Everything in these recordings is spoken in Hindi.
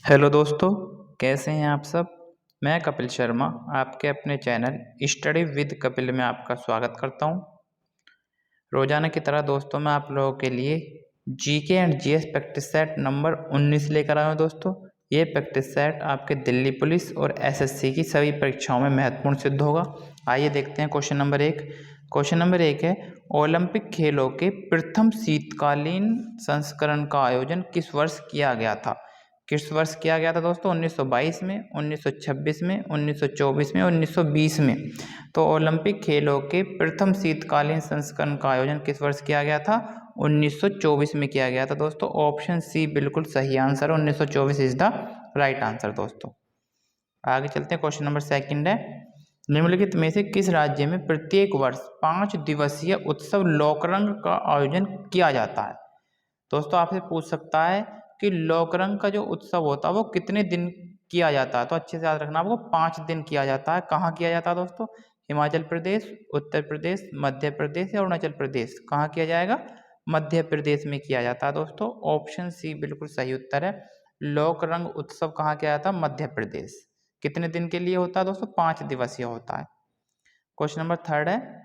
हेलो दोस्तों, कैसे हैं आप सब। मैं कपिल शर्मा आपके अपने चैनल स्टडी विद कपिल में आपका स्वागत करता हूं। रोजाना की तरह दोस्तों मैं आप लोगों के लिए GK and GS practice set number 19 लेकर आया हूं। दोस्तों ये प्रैक्टिस सेट आपके दिल्ली पुलिस और एसएससी की सभी परीक्षाओं में महत्वपूर्ण सिद्ध होगा। आइए देखते हैं क्वेश्चन नंबर 1। क्वेश्चन नंबर 1 है, ओलंपिक खेलों के प्रथम शीतकालीन संस्करण का आयोजन किस वर्ष किया गया था। किस वर्ष किया गया था दोस्तों? 1922 में, 1926 में, 1924 में, 1920 में। तो ओलंपिक खेलों के प्रथम शीतकालीन संस्करण का आयोजन किस वर्ष किया गया था? 1924 में किया गया था दोस्तों। ऑप्शन सी बिल्कुल सही आंसर है, 1924 इज द राइट आंसर दोस्तों। आगे चलते हैं, क्वेश्चन नंबर 2 है, निम्नलिखित में से किस राज्य में प्रत्येक वर्ष 5 दिवसीय उत्सव लोकरंग का आयोजन किया जाता है। दोस्तों आपसे पूछ सकता है कि लोकरंग का जो उत्सव होता है वो कितने दिन किया जाता है, तो अच्छे से याद रखना आपको 5 दिन किया जाता है। कहाँ किया जाता है दोस्तों? हिमाचल प्रदेश, उत्तर प्रदेश, मध्य प्रदेश या अरुणाचल प्रदेश। कहाँ किया जाएगा? मध्य प्रदेश में किया जाता है दोस्तों। ऑप्शन सी बिल्कुल सही उत्तर है। लोकरंग उत्सव कहाँ किया जाता है? मध्य प्रदेश। कितने दिन के लिए होता है दोस्तों? 5 दिवसीय होता है। क्वेश्चन नंबर 3 है,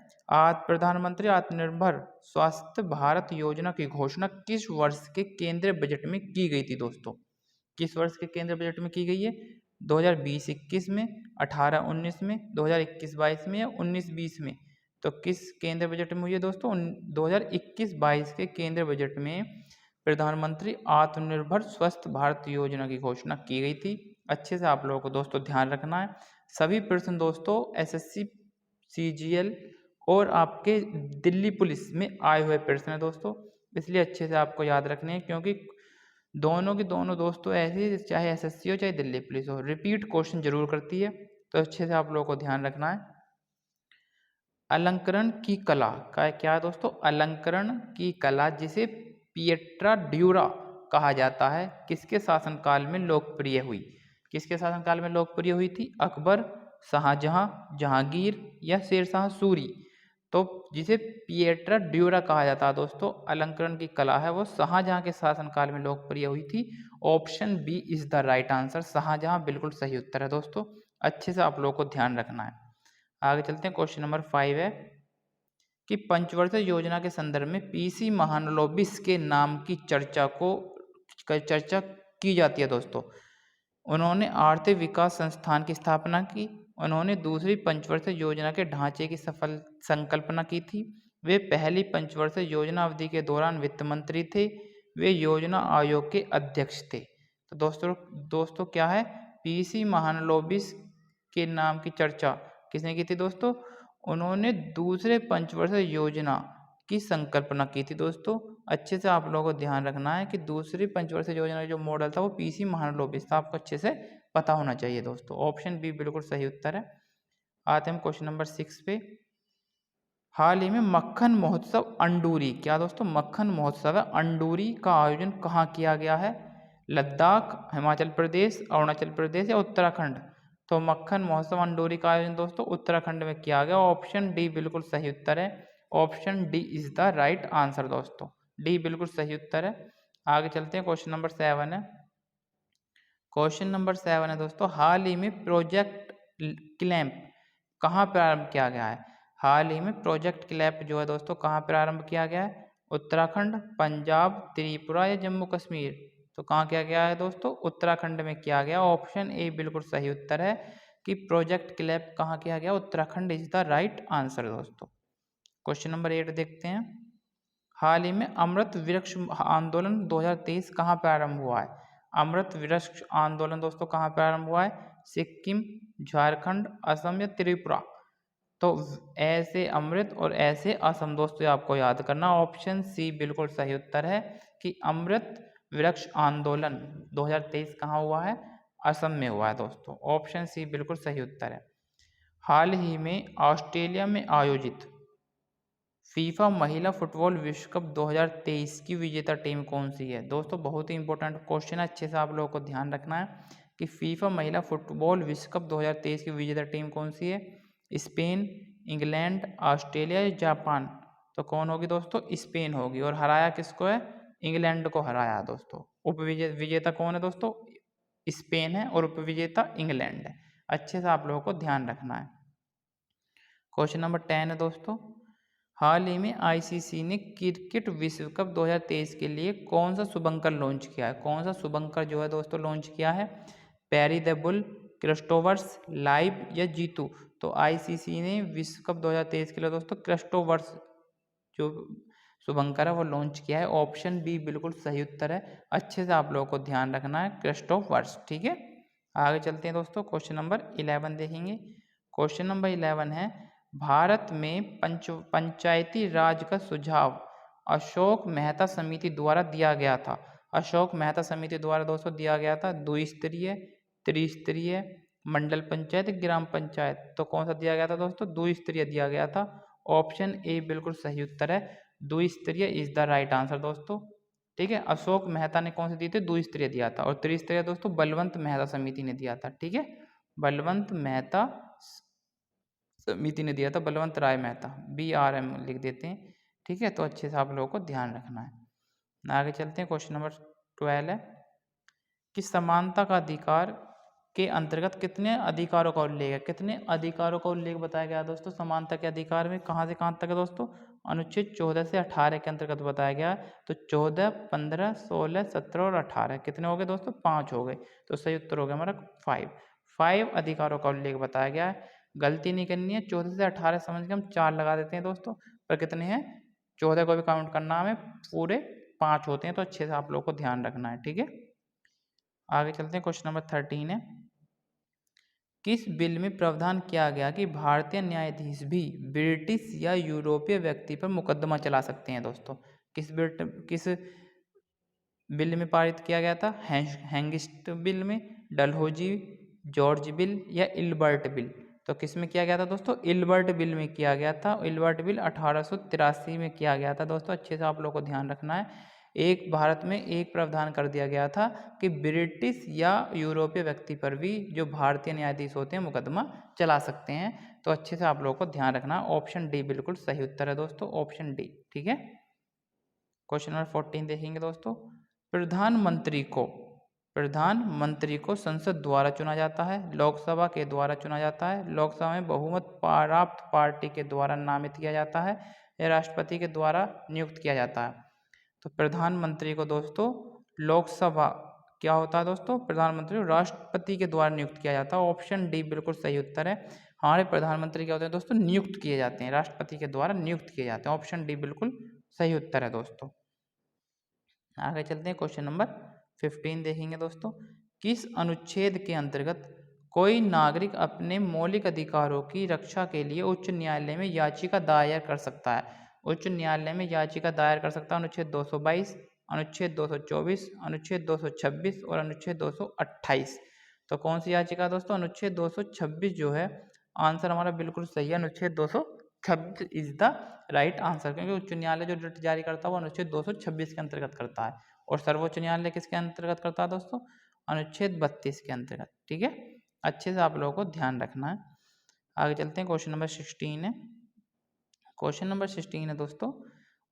प्रधानमंत्री आत्मनिर्भर स्वास्थ्य भारत योजना की घोषणा किस वर्ष के केंद्रीय बजट में की गई थी दोस्तों? किस वर्ष के केंद्रीय बजट में की गई है? 2020-21 में, 18-19 में, 2021-22 में या 19-20 में। तो किस केंद्रीय बजट में हुई है दोस्तों? 2021-22 के केंद्रीय बजट में प्रधानमंत्री आत्मनिर्भर स्वस्थ भारत योजना की घोषणा की गई थी। अच्छे से आप लोगों को दोस्तों ध्यान रखना है। सभी प्रश्न दोस्तों एसएससी, सीजीएल और आपके दिल्ली पुलिस में आए हुए प्रश्न है दोस्तों, इसलिए अच्छे से आपको याद रखने हैं, क्योंकि दोनों की दोनों दोस्तों ऐसे चाहे एसएससी हो चाहे दिल्ली पुलिस हो, रिपीट क्वेश्चन जरूर करती है, तो अच्छे से आप लोगों को ध्यान रखना है। अलंकरण की कला का क्या है दोस्तों? अलंकरण की कला, जिसे पिएट्रा ड्यूरा कहा जाता है, किसके शासनकाल में लोकप्रिय हुई? किसके शासनकाल में लोकप्रिय हुई थी? अकबर, शाहजहां, जहांगीर या शेरशाह सूरी। तो जिसे पिएट्रा ड्यूरा कहा जाता है दोस्तों, अलंकरण की कला है, वो शाहजहां के शासनकाल में लोकप्रिय हुई थी। Option B is the right answer, Shahjahan बिल्कुल सही उत्तर है दोस्तों। अच्छे से आप लोगों को ध्यान रखना है। आगे चलते हैं, क्वेश्चन नंबर 5 है कि पंचवर्षीय योजना के संदर्भ में पीसी महालनोबिस के नाम की चर्चा की जाती है दोस्तों। उन्होंने आर्थिक विकास संस्थान की स्थापना की, उन्होंने दूसरी पंचवर्षीय योजना के ढांचे की सफल संकल्पना की थी, वे पहली पंचवर्षीय योजना अवधि के दौरान वित्त मंत्री थे, वे योजना आयोग के अध्यक्ष थे। तो दोस्तों क्या है? पीसी महालनोबिस के नाम की चर्चा किसने की थी दोस्तों? उन्होंने दूसरे पंचवर्षीय योजना की संकल्पना की थी दोस्तों। अच्छे से आप लोगों को ध्यान रखना है कि दूसरी पंचवर्षीय योजना का जो मॉडल था वो पीसी महालनोबिस था, आपको अच्छे से पता होना चाहिए दोस्तों। ऑप्शन बी बिल्कुल सही उत्तर है। आते हैं क्वेश्चन नंबर 6 पे। हाल ही में मक्खन महोत्सव अंडूरी, क्या दोस्तों? मक्खन महोत्सव है अंडूरी का आयोजन कहाँ किया गया है? लद्दाख, हिमाचल प्रदेश, अरुणाचल प्रदेश या उत्तराखंड। तो मक्खन महोत्सव अंडोरी का आयोजन दोस्तों उत्तराखंड में किया गया। ऑप्शन डी बिल्कुल सही उत्तर है। Option D is the right answer दोस्तों, डी बिल्कुल सही उत्तर है। आगे चलते हैं, क्वेश्चन नंबर 7 है। क्वेश्चन नंबर 7 है दोस्तों, हाल ही में प्रोजेक्ट क्लैंप कहाँ प्रारंभ किया गया है? हाल ही में प्रोजेक्ट क्लैंप जो है दोस्तों कहाँ प्रारंभ किया गया है? उत्तराखंड, पंजाब, त्रिपुरा या जम्मू कश्मीर। तो कहाँ किया गया है दोस्तों? उत्तराखंड में किया गया। ऑप्शन ए बिल्कुल सही उत्तर है कि प्रोजेक्ट क्लैंप कहाँ किया गया? Uttarakhand is the right answer दोस्तों। क्वेश्चन नंबर 8 देखते हैं। हाल ही में अमृत वृक्ष आंदोलन 2023 कहाँ प्रारंभ हुआ है? अमृत वृक्ष आंदोलन दोस्तों कहाँ प्रारंभ हुआ है? सिक्किम, झारखंड, असम या त्रिपुरा। तो ऐसे अमृत और ऐसे असम दोस्तों आपको याद करना। ऑप्शन सी बिल्कुल सही उत्तर है कि अमृत वृक्ष आंदोलन 2023 कहाँ हुआ है? असम में हुआ है दोस्तों। ऑप्शन सी बिल्कुल सही उत्तर है। हाल ही में ऑस्ट्रेलिया में आयोजित फीफा महिला फुटबॉल विश्व कप 2023 की विजेता टीम कौन सी है? दोस्तों बहुत ही इंपॉर्टेंट क्वेश्चन है, अच्छे से आप लोगों को ध्यान रखना है कि फीफा महिला फुटबॉल विश्व कप 2023 की विजेता टीम कौन सी है? स्पेन, इंग्लैंड, ऑस्ट्रेलिया या जापान। तो कौन होगी दोस्तों? स्पेन होगी। और हराया किसको है? इंग्लैंड को हराया दोस्तों। विजेता कौन है दोस्तों? स्पेन है और उपविजेता इंग्लैंड है। अच्छे से आप लोगों को ध्यान रखना है। क्वेश्चन नंबर 10 है दोस्तों, हाल ही में आईसीसी ने क्रिकेट विश्व कप 2023 के लिए कौन सा शुभंकर लॉन्च किया है? कौन सा शुभंकर जो है दोस्तों लॉन्च किया है? पैरी द बुल, क्रिस्टोवर्स, लाइव या जीतू? तो आईसीसी ने विश्व कप 2023 के लिए दोस्तों क्रिस्टोवर्स जो शुभंकर है वो लॉन्च किया है। ऑप्शन बी बिल्कुल सही उत्तर है। अच्छे से आप लोगों को ध्यान रखना है, क्रिस्टोवर्स। ठीक है, आगे चलते हैं दोस्तों, क्वेश्चन नंबर 11 देखेंगे। क्वेश्चन नंबर 11 है, भारत में पंचायती राज का सुझाव अशोक मेहता समिति द्वारा दिया गया था। अशोक मेहता समिति द्वारा दोस्तों दिया गया था द्विस्तरीय, त्रिस्तरीय, मंडल पंचायत, ग्राम पंचायत। तो कौन सा दिया गया था दोस्तों? द्विस्तरीय दिया गया था। ऑप्शन ए बिल्कुल सही उत्तर है, द्विस्तरीय इज द राइट आंसर दोस्तों। ठीक है, अशोक मेहता ने कौन से दिए थे? द्विस्तरीय दिया था। और त्रिस्तरीय दोस्तों बलवंत मेहता समिति ने दिया था। ठीक है, बलवंत मेहता समिति ने दिया था, बलवंत राय मेहता, BRM लिख देते हैं। ठीक है, तो अच्छे से आप लोगों को ध्यान रखना है। आगे चलते हैं, क्वेश्चन नंबर 12 है कि समानता का अधिकार के अंतर्गत कितने अधिकारों का उल्लेख है? कितने अधिकारों का उल्लेख बताया गया दोस्तों समानता के अधिकार में? कहाँ से कहाँ तक है दोस्तों? अनुच्छेद 14 से 18 के अंतर्गत बताया गया। तो 14, 15, 16, 17 और 18 कितने हो गए दोस्तों? 5 हो गए। तो सही उत्तर हो गया हमारा 5 अधिकारों का उल्लेख बताया गया है। गलती नहीं करनी है, 14 से 18 समझ के हम 4 लगा देते हैं दोस्तों, पर कितने हैं? 14 को भी काउंट करना हमें, पूरे 5 होते हैं। तो अच्छे से आप लोग को ध्यान रखना है। ठीक है, आगे चलते हैं, क्वेश्चन नंबर 13 है, किस बिल में प्रावधान किया गया कि भारतीय न्यायाधीश भी ब्रिटिश या यूरोपीय व्यक्ति पर मुकदमा चला सकते हैं दोस्तों? किस बिल में पारित किया गया था? हैंगिस्ट बिल में, डलहौजी जॉर्ज बिल या इल्बर्ट बिल? तो किस में किया गया था दोस्तों? इल्बर्ट बिल में किया गया था। इल्बर्ट बिल 1883 में किया गया था दोस्तों। अच्छे से आप लोग को ध्यान रखना है। एक भारत में एक प्रावधान कर दिया गया था कि ब्रिटिश या यूरोपीय व्यक्ति पर भी जो भारतीय न्यायाधीश होते हैं मुकदमा चला सकते हैं। तो अच्छे से आप लोगों को ध्यान रखना। ऑप्शन डी बिल्कुल सही उत्तर है दोस्तों, ऑप्शन डी। ठीक है, क्वेश्चन नंबर 14 देखेंगे दोस्तों, प्रधानमंत्री को संसद द्वारा चुना जाता है, लोकसभा के द्वारा चुना जाता है, लोकसभा में बहुमत प्राप्त पार्टी के द्वारा नामित किया जाता है, या राष्ट्रपति के द्वारा नियुक्त किया जाता है? तो प्रधानमंत्री को दोस्तों लोकसभा क्या होता है दोस्तों? प्रधानमंत्री राष्ट्रपति के द्वारा नियुक्त किया जाता है। ऑप्शन डी बिल्कुल सही उत्तर है। हमारे प्रधानमंत्री क्या होते हैं दोस्तों? नियुक्त किए जाते हैं, राष्ट्रपति के द्वारा नियुक्त किए जाते हैं। ऑप्शन डी बिल्कुल सही उत्तर है दोस्तों। आगे चलते हैं, क्वेश्चन नंबर 15 देखेंगे दोस्तों, किस अनुच्छेद के अंतर्गत कोई नागरिक अपने मौलिक अधिकारों की रक्षा के लिए उच्च न्यायालय में याचिका दायर कर सकता है? उच्च न्यायालय में याचिका दायर कर सकता है अनुच्छेद 222, अनुच्छेद 224, अनुच्छेद 226 और अनुच्छेद 228। तो कौन सी याचिका दोस्तों? अनुच्छेद 226 जो है आंसर हमारा बिल्कुल सही है। अनुच्छेद 226 इज द राइट आंसर, क्योंकि उच्च न्यायालय जो रिट जारी करता है वो अनुच्छेद 226 के अंतर्गत करता है, और सर्वोच्च न्यायालय किसके अंतर्गत करता है दोस्तों? अनुच्छेद 32 के अंतर्गत। ठीक है, अच्छे से आप लोगों को ध्यान रखना है। आगे चलते हैं, क्वेश्चन नंबर 16 है। क्वेश्चन नंबर 16 है दोस्तों,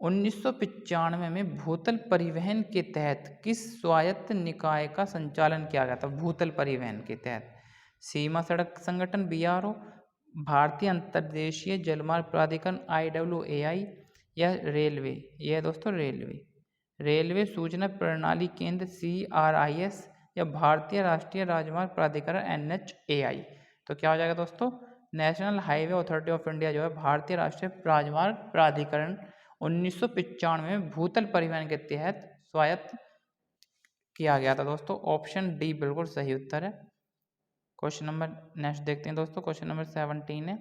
1995 में भूतल परिवहन के तहत किस स्वायत्त निकाय का संचालन किया गया था? भूतल परिवहन के तहत सीमा सड़क संगठन BRO, भारतीय अंतर्देशीय जलमार्ग प्राधिकरण IAAI, या रेलवे? यह है दोस्तों रेलवे सूचना प्रणाली केंद्र CRIS, या भारतीय राष्ट्रीय राजमार्ग प्राधिकरण NHAI? तो क्या हो जाएगा दोस्तों? National highway authority of India जो है भारतीय राष्ट्रीय राजमार्ग प्राधिकरण 1995 में भूतल परिवहन के तहत स्वायत्त किया गया था दोस्तों। ऑप्शन डी बिल्कुल सही उत्तर है। क्वेश्चन नंबर नेक्स्ट देखते हैं दोस्तों, क्वेश्चन नंबर 17 है,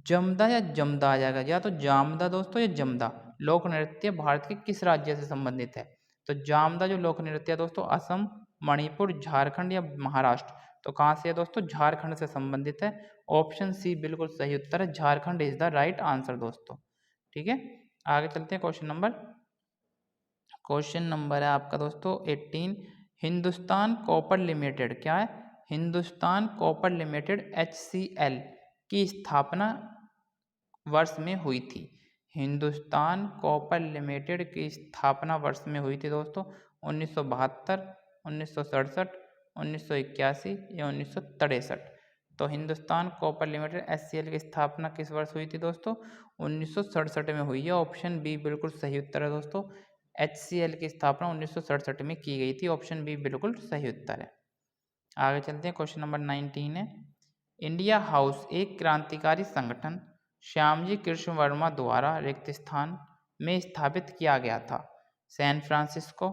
जमदा या जमदा आ जाएगा, या तो जामदा दोस्तों या जमदा लोक नृत्य भारत के किस राज्य से संबंधित है? तो जामदा जो लोक नृत्य है दोस्तों असम, मणिपुर, झारखंड या महाराष्ट्र? तो कहाँ से है दोस्तों? झारखंड से संबंधित है। ऑप्शन सी बिल्कुल सही उत्तर है, Jharkhand is the right answer दोस्तों। ठीक है, आगे चलते हैं, क्वेश्चन नंबर है आपका दोस्तों 18, हिंदुस्तान कॉपर लिमिटेड क्या है? हिंदुस्तान कॉपर लिमिटेड HCL की स्थापना वर्ष में हुई थी? हिंदुस्तान कॉपर लिमिटेड की स्थापना वर्ष में हुई थी दोस्तों 1972, 1967, 1981 या 1963? तो हिंदुस्तान कॉपर लिमिटेड HCL की स्थापना किस वर्ष हुई थी दोस्तों? 1967 में हुई है। ऑप्शन बी बिल्कुल सही उत्तर है दोस्तों। HCL की स्थापना 1967 में की गई थी। ऑप्शन बी बिल्कुल सही उत्तर है। आगे चलते हैं, क्वेश्चन नंबर 19 है। इंडिया हाउस एक क्रांतिकारी संगठन श्यामजी कृष्ण वर्मा द्वारा रिक्त स्थान में स्थापित किया गया था। सैन फ्रांसिस्को,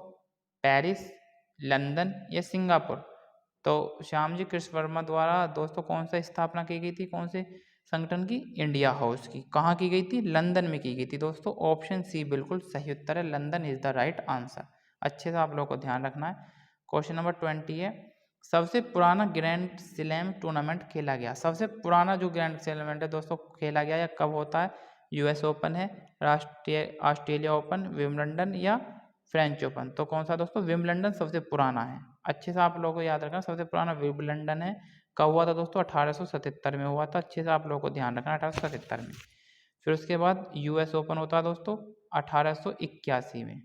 पेरिस, लंदन या सिंगापुर? तो श्यामजी कृष्ण वर्मा द्वारा दोस्तों कौन सा स्थापना की गई थी, कौन से संगठन की? इंडिया हाउस की। कहाँ की गई थी? लंदन में की गई थी दोस्तों। ऑप्शन सी बिल्कुल सही उत्तर है, London is the right answer. अच्छे से आप लोगों को ध्यान रखना है। क्वेश्चन नंबर 20 है। सबसे पुराना ग्रैंड स्लैम टूर्नामेंट खेला गया। सबसे पुराना जो ग्रैंड स्लैम है दोस्तों खेला गया या कब होता है? US ओपन है, राष्ट्रीय ऑस्ट्रेलिया ओपन, विंबलडन या फ्रेंच ओपन? तो कौन सा दोस्तों? विंबलडन सबसे पुराना है। अच्छे से आप लोगों को याद रखना, सबसे पुराना विंबलडन है। कब हुआ था दोस्तों? 1877 में हुआ था। अच्छे से आप लोगों को ध्यान रखना, 1877 में। फिर उसके बाद US ओपन होता है दोस्तों 1881 में।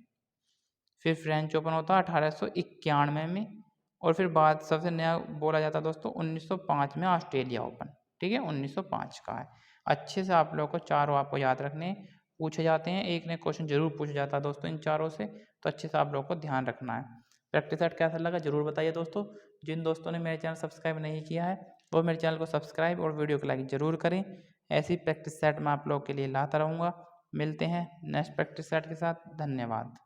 फिर फ्रेंच ओपन होता है 1891 में। और फिर बाद सबसे नया बोला जाता है दोस्तों 1905 में ऑस्ट्रेलिया ओपन। ठीक है, 1905 का है। अच्छे से आप लोगों को चारों आपको याद रखने पूछे जाते हैं, एक ने क्वेश्चन जरूर पूछा जाता है दोस्तों इन चारों से। तो अच्छे से आप लोगों को ध्यान रखना है। प्रैक्टिस सेट कैसा लगा जरूर बताइए दोस्तों। जिन दोस्तों ने मेरे चैनल सब्सक्राइब नहीं किया है वो मेरे चैनल को सब्सक्राइब और वीडियो को लाइक जरूर करें। ऐसी प्रैक्टिस सेट मैं आप लोगों के लिए लाता रहूँगा। मिलते हैं नेक्स्ट प्रैक्टिस सेट के साथ। धन्यवाद।